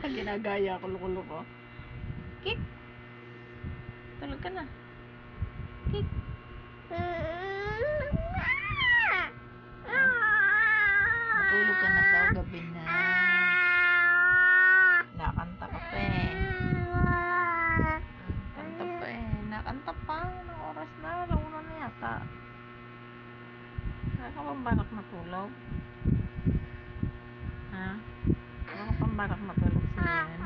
Ginagaya ko, loko-loko. Kik! Tulog ka na. Kik! Matulog ka na daw, gabi na. Nakanta ka pa eh. Kanta pa eh. Nakanta pa. Anong oras na? Launa na yata. Wala ka bang balak matulog? Ha? Wala ka bang balak matulog sa yan?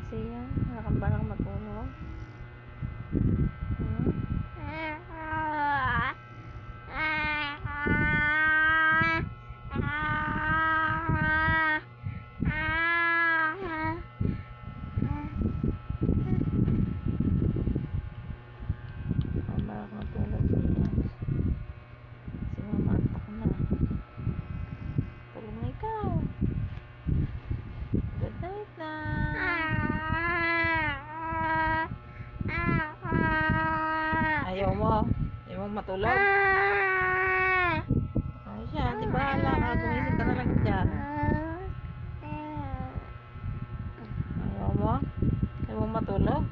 Siya, wala kang balak matulog? Balak matulog siya. Si mama antok na. Tulog na ikaw. Good night na. Ayaw mo? Ayaw mo matulog? Ay siya, di bahala ka. Gumising ka na lang dyan. Ayaw mo? Ayaw mo matulog?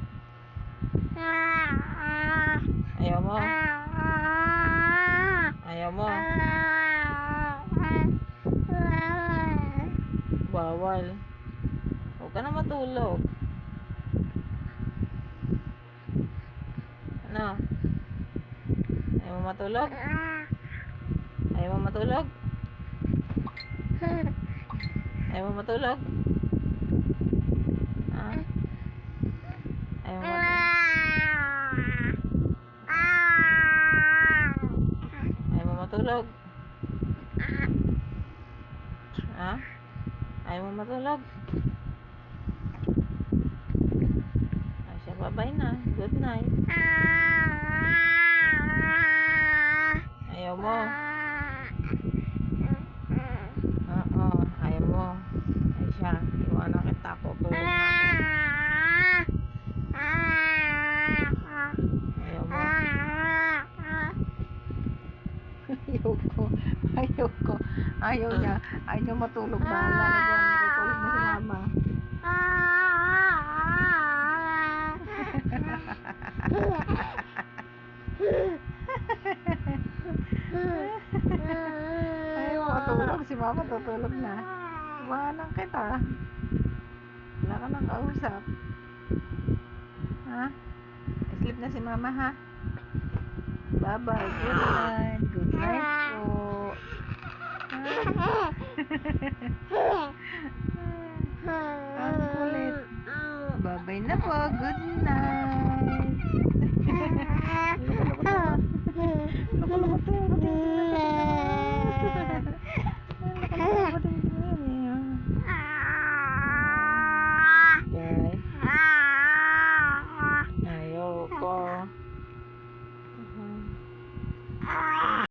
Ayaw mo? Ayaw mo? Bawal. Huwag ka na matulog. Ano? Ayaw mo matulog? Ayaw mo matulog? Ayaw mo matulog? Ha? Ayaw mo matulog? Ayaw mo matulog? Ha? Ayaw mo matulog? Ay siya, bye-bye na. Good night. Ayaw mo? Oo, ayaw mo. Ay siya, iwanan kita. Tutulog na ako. Ayaw mo? Ayaw ko. Ayaw niya. Ayaw niya matulog. Bahala ka dyan. Matutulog na si mama. Ayaw mo matulog. Si mama tutulog na. Iwanan kita. Wala ka nang kausap. Ha? Sleep na si mama ha? Bye-bye. Good night. Good night po. Ang kulit. Bye-bye na po. Good night. Loko-loko to. Ayoko.